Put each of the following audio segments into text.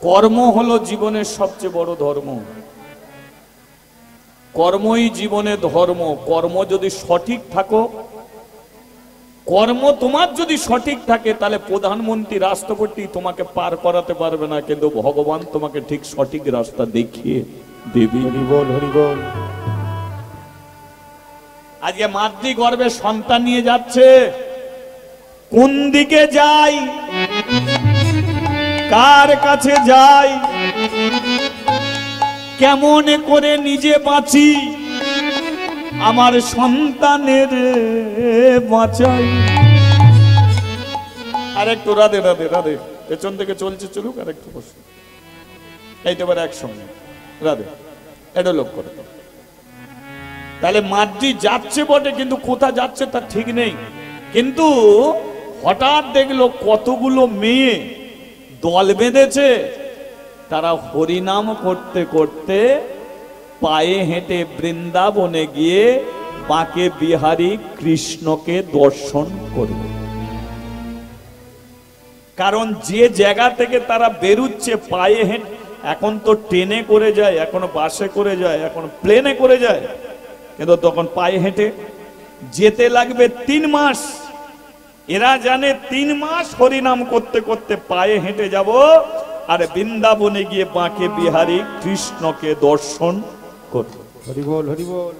কর্ম হলো জীবনের সবচেয়ে বড় ধর্ম। কর্মই জীবনে ধর্ম। কর্ম যদি সঠিক থাকো, কর্ম তোমার যদি সঠিক থাকে, তাহলে প্রধানমন্ত্রী রাষ্ট্রপতি তোমাকে পার করাতে পারবে না, কিন্তু ভগবান তোমাকে ঠিক সঠিক রাস্তা দেখিয়ে দেবে। হরিবল হরিবল। আজকে মাতৃ গর্ভে সন্তান নিয়ে যাচ্ছে, কোন দিকে যাই, কার কাছে যাই, কেমন করে নিজে বাঁচি, আমার সন্তানের বাঁচাই। আর একটু রাধে রাধে রাধে, পেছন থেকে চলছে চলুক, আর একটু বসে এইটা এবার একসঙ্গে রাধে, এটা লোক করে। তাহলে মাতৃ যাচ্ছে বটে, কিন্তু কোথা যাচ্ছে তার ঠিক নেই। কিন্তু হঠাৎ দেখলো কতগুলো মেয়ে দল বেঁধেছে, তারা হরিনাম করতে করতে পায়ে হেঁটে বৃন্দাবনে গিয়ে বাঁকে বিহারী কৃষ্ণকে দর্শন করবে। কারণ যে জায়গা থেকে তারা বেরুচ্ছে পায়ে হেঁটে, এখন তো ট্রেনে করে যায়, এখন বাসে করে যায়, এখন প্লেনে করে যায়, কিন্তু তখন পায়ে হেঁটে যেতে লাগবে 3 মাস। এরা জানে 3 মাস হরিনাম করতে করতে পায়ে হেঁটে যাব, আর বৃন্দাবনে গিয়ে বাঁকে বিহারী কৃষ্ণকে দর্শন করবে। হরিবল হরিবল।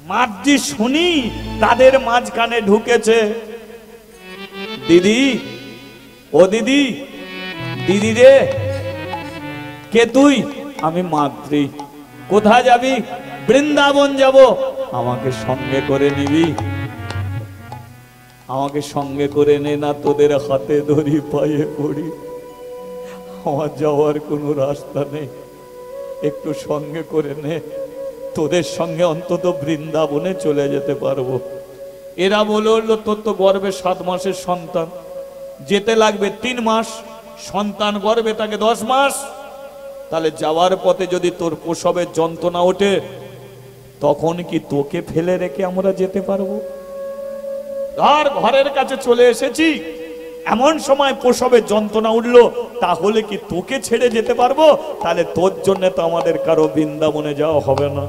মাতৃ শুনি তাদের মাঝখানে ঢুকেছে, দিদি, ও দিদি, দিদি রে, কে তুই? আমি মাতৃ। কোথায় যাবি? বৃন্দাবন যাব। আমাকে সঙ্গে করে নিবি? আমাকে সঙ্গে করে নে না, তোদের হাতে ধরি, পায়ে পড়ি, আমার যাওয়ার কোনো রাস্তা নেই, একটু সঙ্গে করে নে, তোদের সঙ্গে অন্তত বৃন্দাবনে চলে যেতে পারবো। এরা বললো, তোর তো গর্ভে 7 মাসের সন্তান, যেতে লাগবে 3 মাস, সন্তান গর্ভে তাকে 10 মাস, তাহলে যাওয়ার পথে যদি তোর প্রসবের যন্ত্রণা ওঠে, তখন কি তোকে ফেলে রেখে আমরা যেতে পারবো? আর ঘরের কাছে চলে এসেছি, এমন সময় প্রসবের যন্ত্রণা উঠলো, তাহলে কি তোকে ছেড়ে যেতে পারবো? তাহলে তোর জন্য তো আমাদের কারো বৃন্দাবনে যাওয়া হবে না।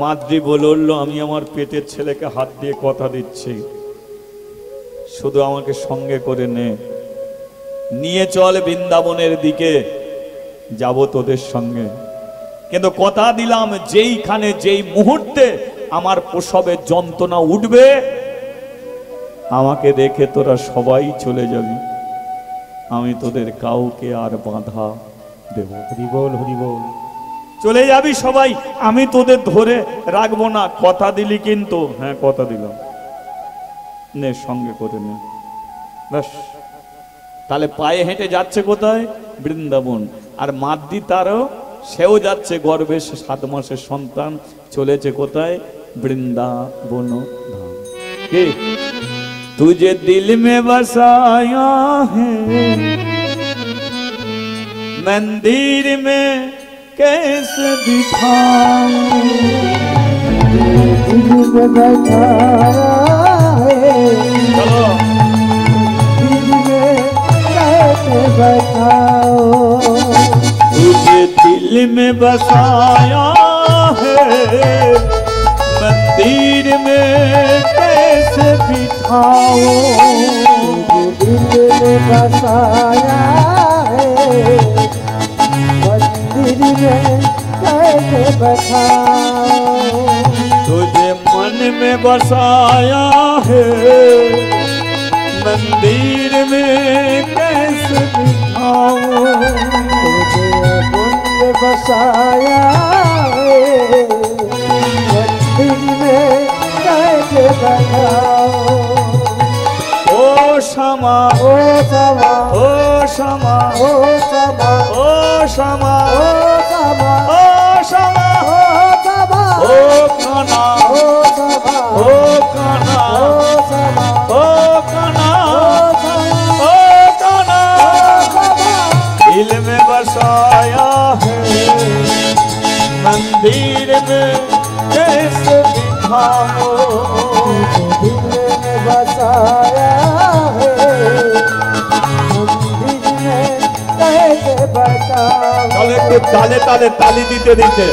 মাতৃ বলল, আমি আমার পেটের ছেলেকে হাত দিয়ে কথা দিচ্ছি, শুধু আমাকে সঙ্গে করে নে, নিয়ে চল বৃন্দাবনের দিকে, যাব তোদের সঙ্গে। কিন্তু কথা দিলাম, যেইখানে যেই মুহূর্তে আমার প্রসবের যন্ত্রণা উঠবে, আমাকে রেখে তোরা সবাই চলে যাবি, আমি তোদের কাউকে আর বাধা দেব। হরিবল হরিবল। চলে যাবি সবাই, আমি তোদের ধরে রাখবো না, কথা দিলি কিন্তু? হ্যাঁ, কথা দিলাম, নে সঙ্গে করে নে। ব্যাস, তাহলে পায়ে হেঁটে যাচ্ছে কোথায়? বৃন্দাবন। আর মাতৃ তারও, সেও যাচ্ছে গর্ভে 7 মাসের সন্তান, চলেছে কোথায়? বৃন্দাবন ধাম। কি तुझे दिल में बसाया है, मंदिर में कैसे दिखाऊं, दिल में बसाया है, चलो दिल में कैसे बसाओ, तुझे दिल में बसाया है, मंदिर में कैसे बिठाओ, दिल में बसाया है, मंदिर में कैसे बसाओ, तुझे मन में बसाया है, मंदिर में कैसे बिठाओ, तुझे मन में बसाया है, मंदिर में कैसे बसाओ, ओ क्षमा, ओ समा, ओ क्षमा, ओ समा, ओ क्षमा, ओ समा, ओ क्षमा, ओ समा, ओ काना, ओ समा, ओ काना, ओ समा, ओ काना, ओ ओ काना, समा, दिल में बसाया है, मंदिर में कैसे बिठाओ, दिल में बसाया है, मंदिर में বাঁচাও চলো একটু তালে তালে তালি দিতে দিতে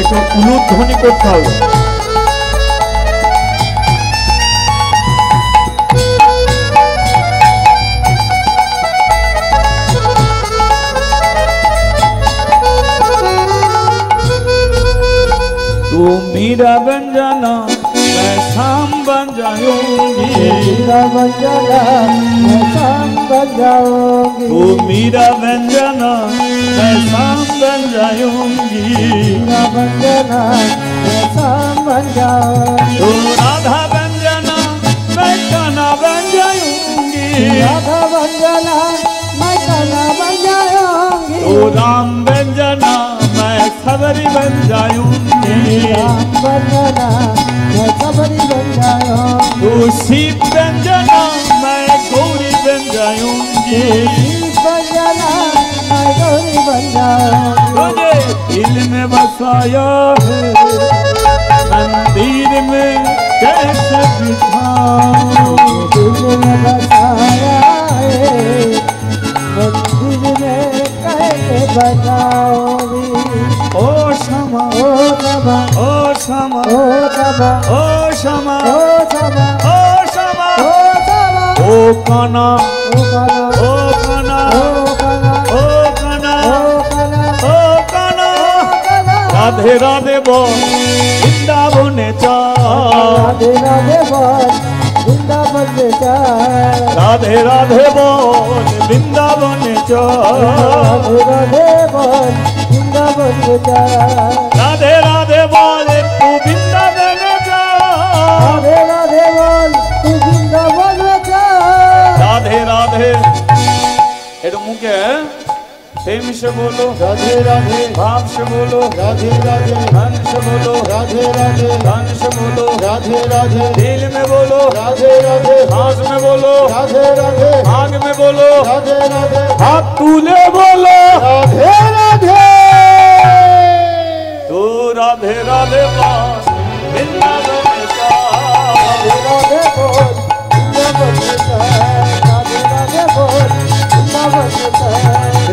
একটু উলুধ্বনি করতে হবে। तू मीरा बन जाना मैं शाम बन जाऊंगी, मीरा बन जाना मैं शाम बन जाऊंगी, तू मीरा बन जाना मैं शाम बन जाऊंगी, मीरा बन जाना मैं शाम बन जाऊंगी, तू राधा बन जाना मैं कान्हा बन जाऊंगी, राधा बन जाना मैं कान्हा बन जाऊंगी, तू राम बन जाना मैं सबरी बन जाऊंगी, राम बन जाना मैं सबरी बन जाऊंगी, तू शिव बन जाना मैं गौरी बन जाऊंगी, शिव बन जाना मैं गौरी बन जाऊंगी, तुझे दिल में बसाया है मंदिर में कैसे बिठाऊं, दिल में बसाया है मंदिर में कैसे बजाओगी, ओ क्षमा ओ क्षमा ओ क्षमा ओ क्षमा ओ क्षमा ओ क्षमा ओ क्षमा ओ क्षमा ओ काना ओ काना ओ काना ओ काना ओ काना ओ काना ओ काना ओ काना राधे राधे बोल वृंदावने चल, राधे राधे बोल वृंदावन में चल, राधे राधे बोल वृंदावने चल, राधे राधे बोल वृंदावन में चल, राधे राधे बोल तू वृंदावने चल, राधे राधे बोल तू वृंदावन में चल, राधे राधे এটা মুখে प्रेम से बोलो राधे राधे भाव से बोलो राधे राधे मन से बोलो राधे राधे धन से बोलो राधे राधे दिल में बोलो राधे राधे सांस में बोलो राधे राधे आग में बोलो राधे राधे हाथ तूले बोलो राधे राधे तू राधे राधे बोल वृंदावन में चल, राधे बोल वृंदावन में चल, राधे राधे बोल वृंदावन में चल,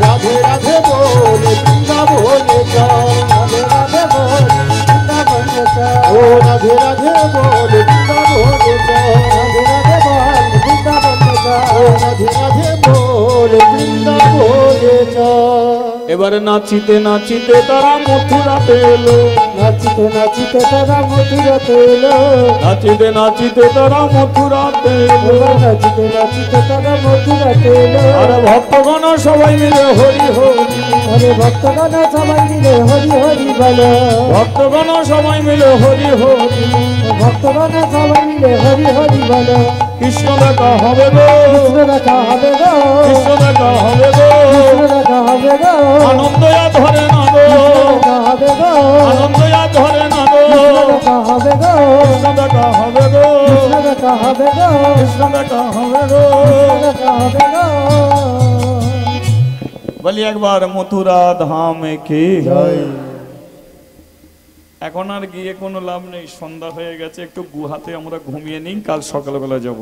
राधे राधे बोल वृंदावन में चल, राधे राधे बोल वृंदावन में चल, ओ राधे राधे बोल वृंदावन में चल, राधे राधे बोल वृंदावन में चल, ओ राधे राधे बोल वृंदावन में चल। এবারে নাচিতে নাচিতে তারা মথুরাতে এলো, নাচিতে নাচিতে তারা মথুরাতে এলো, নাচিতে নাচিতে তারা মথুরাতে এলো, নাচিতে নাচিতে তারা মথুরাতে এলো, আর ভক্তগণ সবাই মিলে হরি হরি, আরে ভক্তগণ সবাই মিলে হরি হরি বলো, ভক্তগণ সবাই মিলে হরি হরি, ভক্তগণ সবাই মিলে হরি হরি বলো, কৃষ্ণ দেখা হবে গো, কৃষ্ণ দেখা হবে গো, কৃষ্ণ দেখা হবে গো, কৃষ্ণ দেখা হবে গো, আনন্দয়া ধরে না গো, দেখা হবে গো, আনন্দয়া ধরে না গো, দেখা হবে গো, কৃষ্ণ দেখা হবে গো, কৃষ্ণ দেখা হবে গো, কৃষ্ণ দেখা হবে গো। দেখা হবে গো। বলি একবার মথুরা ধাম কি জয়। এখন আর গিয়ে কোনো লাভ নেই, সন্ধ্যা হয়ে গেছে, একটু গুহাতে আমরা ঘুমিয়ে নিই, কাল সকালবেলা যাব।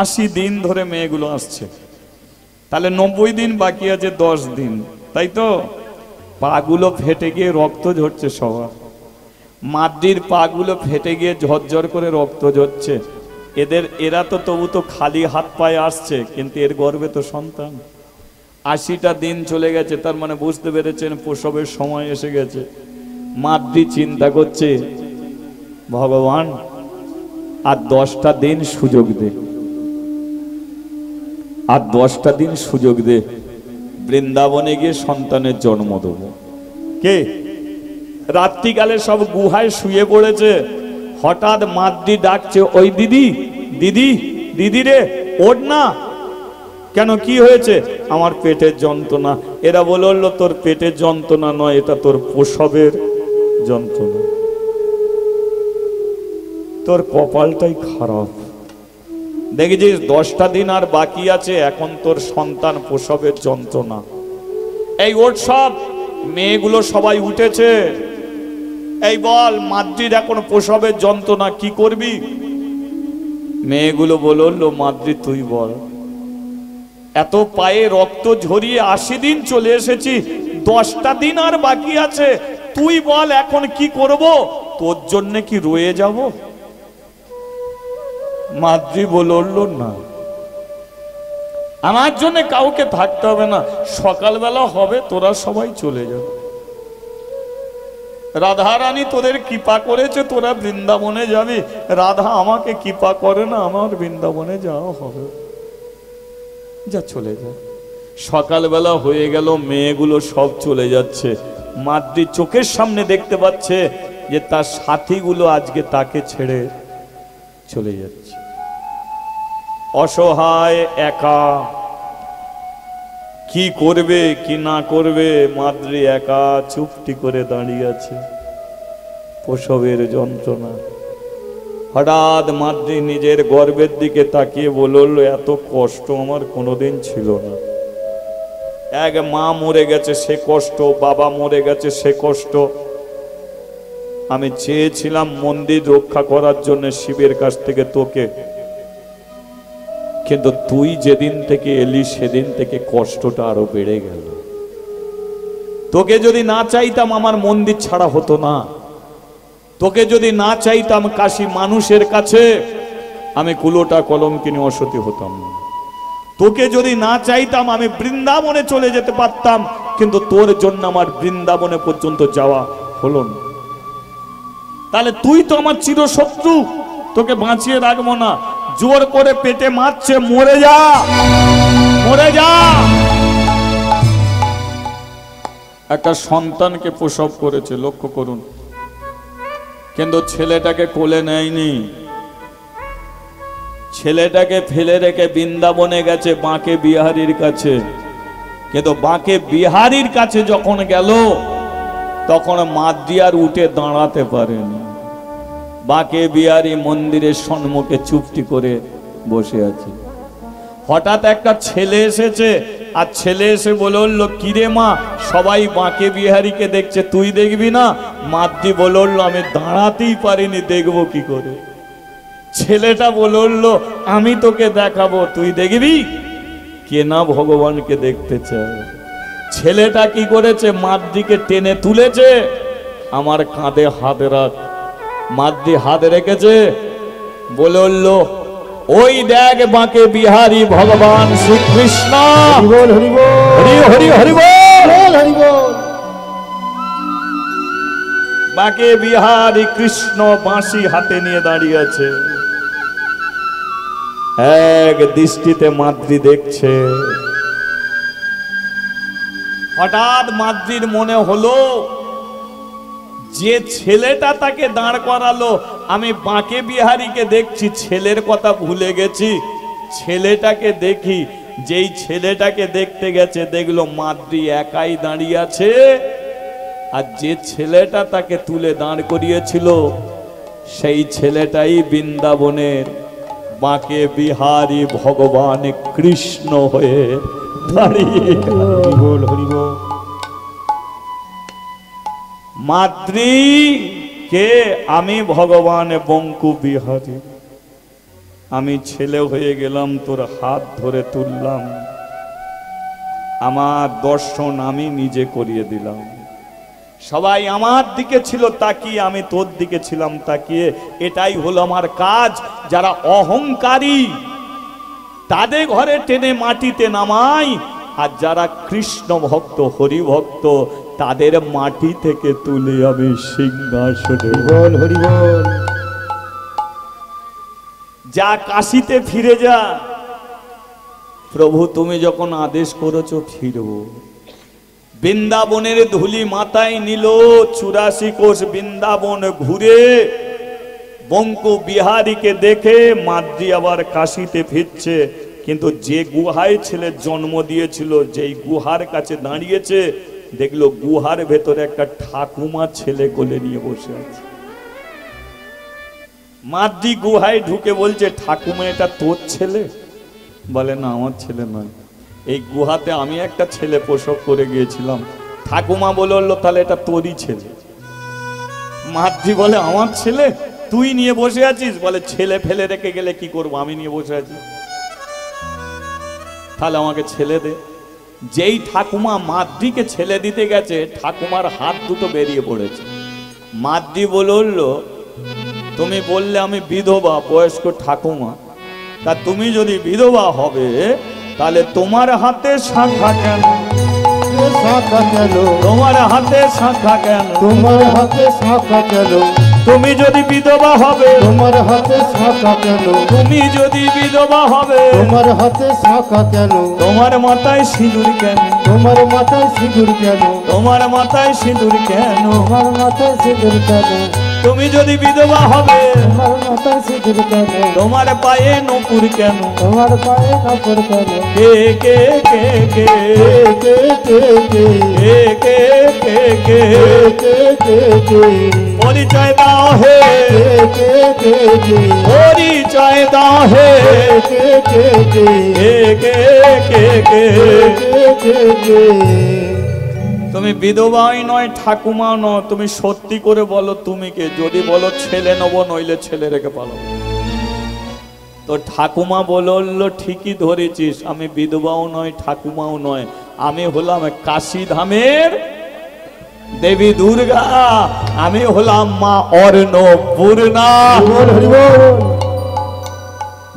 80 দিন ধরে মেয়েগুলো আসছে, তাহলে 90 দিন বাকি আছে, 10 দিন, তাই তো? পাগুলো ফেটে গিয়ে রক্ত ঝরছে সবার, মাদ্রির পাগুলো ফেটে গিয়ে ঝরঝর করে রক্ত ঝরছে। এরা তো তবু তো খালি হাত পায়ে আসছে, কিন্তু এর গর্ভে তো সন্তান। 80টা দিন চলে গেছে, তার মানে বুঝতে পেরেছেন প্রসবের সময় এসে গেছে। মাদ্রি চিন্তা করছে, ভগবান আর 10টা দিন সুযোগ দে, আর 10টা দিন সুযোগ দে, বৃন্দাবনে গিয়ে সন্তানের জন্ম দেব। কে রাত্রিকালে সব গুহায় শুয়ে পড়েছে, হঠাৎ মাদ্রি ডাকছে, ওই দিদি দিদি দিদি রে ওঠ না। কেন, কি হয়েছে? আমার পেটের যন্ত্রণা। এরা বলল, তোর পেটের যন্ত্রণা নয়, এটা তোর প্রসবের যন্ত্রণা, তোর কপালটাই খারাপ। দেখেছিস 10টা দিন আর বাকি আছে, এখন তোর সন্তান প্রসবের যন্ত্রণা। এই ওর সব মেয়েগুলো সবাই উঠেছে, এই বল মাদ্রির এখন প্রসবের যন্ত্রণা, কি করবি? মেয়েগুলো বলল, মাদ্রি তুই বল, এত পায়ে রক্ত ঝরিয়ে 80 দিন চলে এসেছি, 10টা দিন আর বাকি আছে, তুই বল এখন কি করব? তোর জন্য কি রয়ে যাব? মাদ্রি বলল, না, আমার জন্য কাউকে থাকতে হবে না, সকালবেলা হবে তোরা সবাই চলে যাবে। রাধা রানী তোদের কৃপা করেছে, তোরা বৃন্দাবনে যাবি, রাধা আমাকে কৃপা করে না, আমার বৃন্দাবনে যাওয়া হবে, যা চলে যা। সকালবেলা হয়ে গেল, মেয়েগুলো সব চলে যাচ্ছে, মাদ্রি চোখের সামনে দেখতে পাচ্ছে যে তার সাথীগুলো আজকে তাকে ছেড়ে চলে যাচ্ছে। অসহায়, একা, কি করবে কি না করবে, মাদ্রি একা চুপটি করে দাঁড়িয়ে আছে, প্রসবের যন্ত্রণা। হঠাৎ মাদ্রি নিজের গর্ভের দিকে তাকিয়ে বলল, এত কষ্ট আমার কোনোদিন ছিল না। এক মা মরে গেছে সে কষ্ট, বাবা মরে গেছে সে কষ্ট, আমি চেয়েছিলাম মন্দির রক্ষা করার জন্য শিবের কাছ থেকে তোকে, কিন্তু তুই যেদিন থেকে এলি সেদিন থেকে কষ্টটা আরো বেড়ে গেল। তোকে যদি না চাইতাম আমার মন্দির ছাড়া হতো না, তোকে যদি না চাইতাম কাশী মানুষের কাছে আমি কুলোটা কলঙ্কিনী অসতী হতাম না, তোকে যদি না চাইতাম আমি বৃন্দাবনে চলে যেতে পারতাম, কিন্তু তোর জন্য আমার বৃন্দাবনে পর্যন্ত যাওয়া হলো না। তাহলে তুই তো আমার চিরশত্রু, তোকে বাঁচিয়ে রাখবো না, জোর করে পেটে মারছে, মরে যা, মরে যা। একটা সন্তানকে প্রসব করেছে, লক্ষ্য করুন, কিন্তু ছেলেটাকে কোলে নেয়নি, ছেলেটাকে ফেলে রেখে বৃন্দাবনে গেছে বাঁকে বিহারীর কাছে। কিন্তু বাঁকে বিহারীর কাছে যখন গেল তখন মাদ্রি আর উঠে দাঁড়াতে পারেনি, বাঁকে বিহারী মন্দিরের সম্মুখে চুপটি করে বসে আছে। হঠাৎ একটা ছেলে এসেছে, আর ছেলে এসে বলল, কিরে মা, সবাই বাঁকে বিহারীকে দেখছে, তুই দেখবি না? মাদ্রি বলল, আমি দাঁড়াতেই পারিনি, দেখবো কি করে? ছেলেটা বলল, আমি তোকে দেখাবো, তুই দেখবি? কে না ভগবানকে দেখতে চায়। ছেলেটা কি করেছে, মাদ্রিকে টেনে তুলেছে, আমার কাঁধে হাত রাখ। মাদ্রি হাত রেখেছে, বলল, ওই দেখ বাঁকে বিহারী ভগবান শ্রীকৃষ্ণ, হরি হরি হরি হরি হরি বল। বাঁকে বিহারী কৃষ্ণ বাঁশি হাতে নিয়ে দাঁড়িয়ে আছে, এক দৃষ্টিতে মাদ্রি দেখছে। হঠাৎ মাদ্রির মনে হলো, যে ছেলেটা তাকে দাঁড় করালো, আমি বাঁকে বিহারীকে দেখছি, ছেলের কথা ভুলে গেছি, ছেলেটাকে দেখি। যেই ছেলেটাকে দেখতে গেছে দেখলো মাদ্রি একাই দাঁড়িয়ে আছে, আর যে ছেলেটা তাকে তুলে দাঁড় করিয়েছিল সেই ছেলেটাই বৃন্দাবনের বাঁকে বিহারী ভগবান কৃষ্ণ হয়ে দাঁড়িয়ে। মাদ্রি কে? আমি ভগবান বঙ্কু বিহারী, আমি ছেলে হয়ে গেলাম, তোর হাত ধরে তুললাম, আমার দর্শন আমি নিজে করিয়ে দিলাম। সবাই আমার দিকে ছিল তাকিয়ে, আমি তোর দিকে ছিলাম তাকিয়ে। এটাই হলো আমার কাজ। যারা অহংকারী তাদের ঘরে টেনে মাটিতে নামাই, আর যারা কৃষ্ণ ভক্ত হরি ভক্ত তাদের মাটি থেকে তুলে আমি সিংহাসনে। বল হরি বল। যা কাশিতে ফিরে যা, প্রভু তুমি যখন আদেশ করেছো ফিরব। বৃন্দাবনের ধুলি মাথায় নিল, 84 কোষ বৃন্দাবন ঘুরে বঙ্কু বিহারীকে দেখে মাদ্রি আবার কাশিতে ফিরছে। কিন্তু যে গুহায় ছেলে জন্ম দিয়েছিল, যেই গুহার কাছে দাঁড়িয়েছে, দেখলো গুহার ভেতরে একটা ঠাকুমা ছেলে কোলে নিয়ে বসে আছে। মাদ্রি গুহায় ঢুকে বলছে, ঠাকুমা এটা তোর ছেলে? বলে না, আমার ছেলে নয়, এই গুহাতে আমি একটা ছেলে প্রসব করে গিয়েছিলাম। ঠাকুমা বলল, তাহলে এটা তোরই ছেলে। মাদ্রি বলে, আমার ছেলে? তুই নিয়ে বসে আছিস? বলে, ছেলে ফেলে রেখে গেলে কি করবো, আমি নিয়ে বসে আছি, তাহলে আমাকে ছেলে দে। যেই ঠাকুমা মাদ্রিকে ছেলে দিতে গেছে, ঠাকুমার হাত দুটো বেরিয়ে পড়েছে। মাদ্রি বলল, তুমি বললে আমি বিধবা, বয়স্ক ঠাকুমা, তা তুমি যদি বিধবা হবে তাহলে তোমার হাতে শাঁখা কেন? শাঁখা কেন? তোমার হাতে শাঁখা কেন? তোমার হাতে শাঁখা কেন? তুমি যদি বিধবা হবে, তোমার হাতে শাঁখা কেন? তুমি যদি বিধবা হবে, তোমার হাতে শাঁখা কেন? তোমার মাথায় সিঁদুর কেন? তোমার মাথায় সিঁদুর কেন? তোমার মাথায় সিঁদুর কেন? তোমার মাথায় সিঁদুর কেন? তুমি যদি বিধবা হবে, তোমার মাথায় সিঁদুর কেন? তোমার পায়ে নপুর কেন? তোমার পায়ে কাপড় কেন? কে কে কে কে কে কে কে কে কে কে কে কে কে পরিচয় দাও হে, কে কে কে পরিচয় দাও হে, কে কে কে কে কে কে কে। কে তুমি বিধবাই নয়, ঠাকুমা নয়, তুমি সত্যি করে বলো তুমি কে? যদি বলো ছেলে নেব, নইলে ছেলে রেখে পালো। তো ঠাকুমা বলল, ঠিকই ধরেছিস, আমি বিধবাও নয়, ঠাকুমাও নয়, আমি হলাম কাশী ধামের দেবী দুর্গা, আমি হলাম মা অন্নপূর্ণা।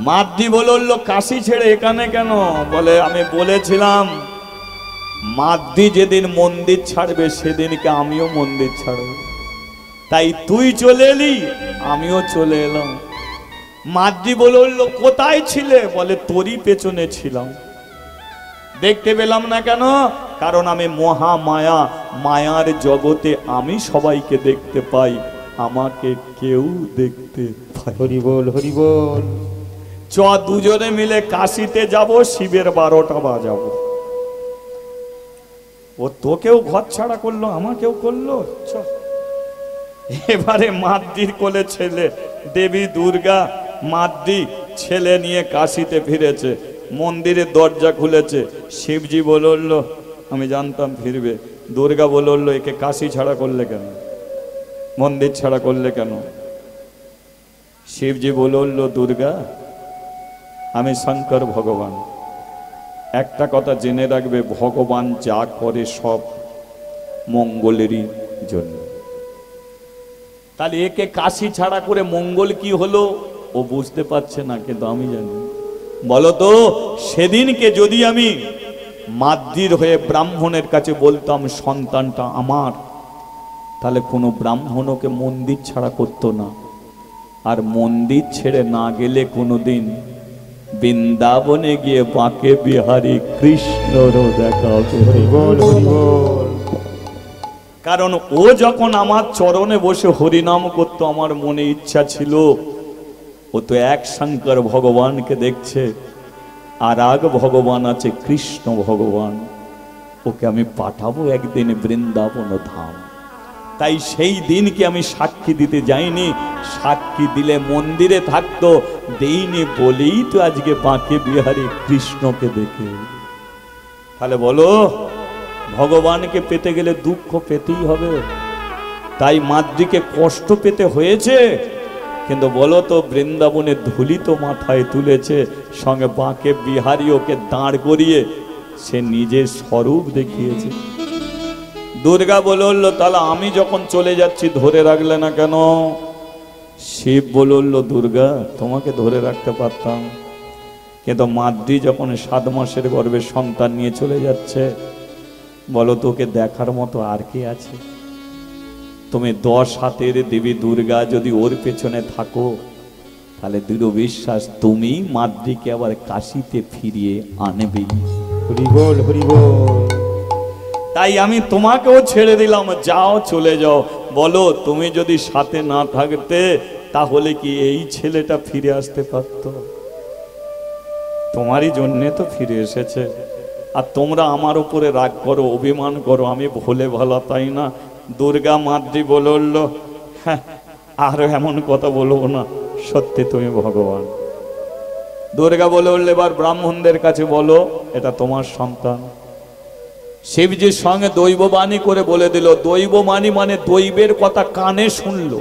মাদ্রি বলল, কাশী ছেড়ে এখানে কেন? বলে, আমি বলেছিলাম মাদ্রি যেদিন মন্দির ছাড়বে সেদিনকে আমিও মন্দির ছাড়ব, তাই তুই চলে এলি, আমিও চলে এলাম। মাদ্রি বলল, কোথায় ছিলে? বলে, তোরই পেছনে ছিলাম, দেখতে পেলাম না কেন? কারণ আমি মহামায়া, মায়ার জগতে আমি সবাইকে দেখতে পাই, আমাকে কেউ দেখতে পায়। হরি বল, হরি বল। চ দুজনে মিলে কাশিতে যাব, শিবের 12টা বাজাবো। ও তোকেও ঘর ছাড়া করলো, আমাকেও করলো। এবারে মাদ্রির কোলে ছেলে, দেবী দুর্গা মাদ্রি ছেলে নিয়ে কাশিতে ফিরেছে, মন্দিরের দরজা খুলেছে। শিবজি বলল, আমি জানতাম ফিরবে। দুর্গা বলল, একে কাশি ছাড়া করলে কেন, মন্দির ছাড়া করলে কেন? শিবজি বলল, দুর্গা, আমি শঙ্কর ভগবান, একটা কথা জেনে রাখবে, ভগবান যা করে সব মঙ্গলেরই জন্য। তাহলে একে কাশি ছাড়া করে মঙ্গল কি হলো ও বুঝতে পারছে না, কিন্তু আমি জানি। বলতো, সেদিনকে যদি আমি মাদ্রির হয়ে ব্রাহ্মণের কাছে বলতাম সন্তানটা আমার, তাহলে কোনো ব্রাহ্মণ ওকে মন্দির ছাড়া করতো না। আর মন্দির ছেড়ে না গেলে কোনোদিন বৃন্দাবনে গিয়ে বাঁকে বিহারী কৃষ্ণরও দেখা হবে। কারণ ও যখন আমার চরণে বসে হরিনাম করতো, আমার মনে ইচ্ছা ছিল, ও তো এক শঙ্কর ভগবানকে দেখছে, আর আগ ভগবান আছে কৃষ্ণ ভগবান, ওকে আমি পাঠাবো একদিন বৃন্দাবন ধাম। তাই সেই দিনকে আমি সাক্ষী দিতে যাইনি, সাক্ষী দিলে মন্দিরে থাকতো, দেইনি বলেই তো আজকে বাঁকে বিহারী কৃষ্ণকে দেখে। তাহলে বলো, ভগবানকে পেতে গেলে দুঃখ পেতেই হবে, তাই মাদ্রিকে কষ্ট পেতে হয়েছে। কিন্তু বলো তো, বৃন্দাবনে ধুলি তো মাথায় তুলেছে, সঙ্গে বাঁকে বিহারী ওকে দাঁড় করিয়ে সে নিজের স্বরূপ দেখিয়েছে। দুর্গা বলল, তাহলে আমি যখন চলে যাচ্ছি ধরে রাখলে না কেন? শিব বলল, দুর্গা, তোমাকে ধরে রাখতে পারতাম, কিন্তু মাদ্রি যখন 7 মাসের গর্ভে সন্তান নিয়ে চলে যাচ্ছে, বলো তোকে দেখার মতো আর কে আছে? তুমি 10 হাতের দেবী দুর্গা যদি ওর পেছনে থাকো, তাহলে দৃঢ় বিশ্বাস তুমি মাদ্রিকে আবার কাশিতে ফিরিয়ে আনবে। হরি বল, হরি বল। তাই আমি তোমাকেও ছেড়ে দিলাম, যাও, চলে যাও। বলো, তুমি যদি সাথে না থাকতে, তাহলে কি এই ছেলেটা ফিরে আসতে পারত? তোমারই জন্যে তো ফিরে এসেছে। আর তোমরা আমার উপরে রাগ করো, অভিমান করো, আমি ভোলে ভালো, তাই না? দুর্গা মাদ্রি বলল, হ্যাঁ, আর এমন কথা বলবো না, সত্যি তুমি ভগবান। দুর্গা বলে উঠলে, এবার ব্রাহ্মণদের কাছে বলো এটা তোমার সন্তান। শিবজির সঙ্গে দৈববাণী করে বলে দিল। দৈববাণী মানে দৈবের কথা কানে শুনলো,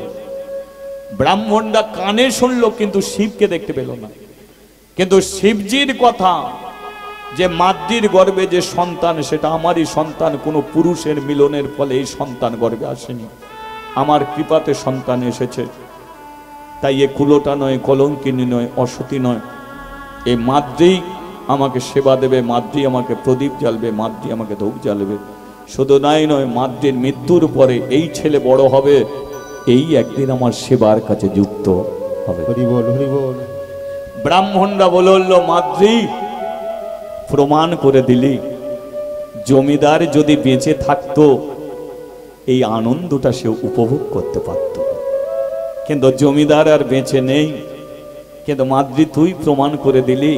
ব্রাহ্মণরা কানে শুনলো কিন্তু শিবকে দেখতে পেল না। কিন্তু শিবজির কথা যে মাতৃর গর্ভে যে সন্তান সেটা আমারই সন্তান, কোনো পুরুষের মিলনের ফলে এই সন্তান গর্ভে আসেনি, আমার কৃপাতে সন্তান এসেছে। তাই এ কুলোটা নয়, কলঙ্কিনী নয়, অসতী নয়, এই মাতৃ আমাকে সেবা দেবে, মাতৃ আমাকে প্রদীপ জ্বালবে, মাতৃ আমাকে ধূপ জ্বালবে। শুধু নাই নয়, মাতৃর মৃত্যুর পরে এই ছেলে বড় হবে, এই একদিন আমার সেবার কাছে যুক্ত হবে। হরি বল, হরি বল। ব্রাহ্মণরা বলল, মাতৃ প্রমাণ করে দিলি, জমিদার যদি বেঁচে থাকতো এই আনন্দটা সে উপভোগ করতে পারত, কিন্তু জমিদার আর বেঁচে নেই। কিন্তু মাতৃ তুই প্রমাণ করে দিলি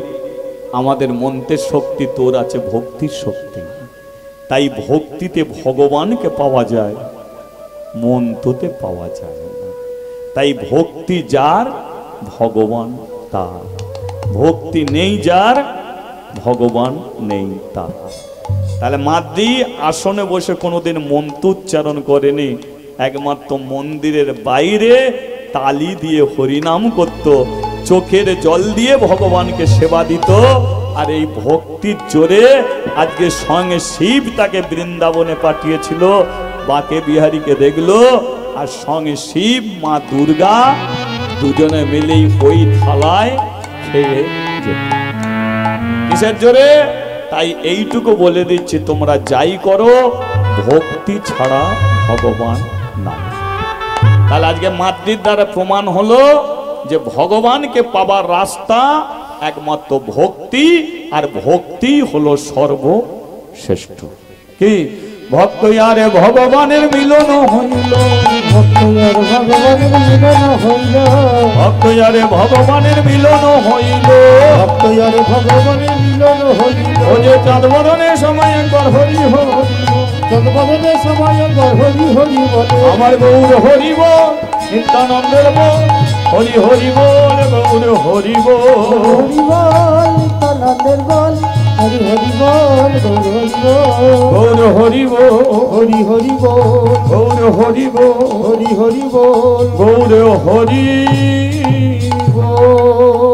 আমাদের মন্ত্রের শক্তি তোর আছে, ভক্তির শক্তি। তাই ভক্তিতে ভগবানকে পাওয়া যায়, মন্ত্রতে পাওয়া যায় না। তাই ভক্তি যার ভগবান তার, ভক্তি নেই যার ভগবান নেই তার। তাহলে মাতৃ আসনে বসে কোনোদিন মন্ত্র উচ্চারণ করেনি, একমাত্র মন্দিরের বাইরে তালি দিয়ে হরিনাম করত, চোখের জল দিয়ে ভগবানকে সেবা দিত। আর এই ভক্তির জোরে আজকে সঙ্গে শিব তাকে বৃন্দাবনে পাঠিয়েছিল, বাকে বিহারীকে দেখলো, আর সঙ্গে শিব মা দুর্গা দুজনে মিলেই ওই থালায় খেয়ে যেত। কিসের জোরে? তাই এইটুকু বলে দিচ্ছি, তোমরা যাই করো ভক্তি ছাড়া ভগবান নাই। তাহলে আজকে মাতৃর দ্বারা প্রমাণ হলো যে ভগবানকে পাবার রাস্তা একমাত্র ভক্তি, আর ভক্তি হলো সর্বশ্রেষ্ঠ। কি ভক্ত আরে ভগবানের মিলন হইল, ভক্ত আরে ভগবানের মিলন হইল, ভক্ত আরে ভগবানের মিলন হইল। ও যে চাঁদবরণের সময় একবার হরি হরি, চাঁদবরণের সময় একবার হরি হরি বলে, আমার গৌর হরিব নিত্যানন্দের বল, হরি হরি বল গৌর হরিব, হরি বল নিত্যানন্দের বল, হরি হরি বল গৌর হরি বল, গৌর হরিব, হরি হরি বল, গৌর হরিব, হরি হরি বল, গৌর হরি বল।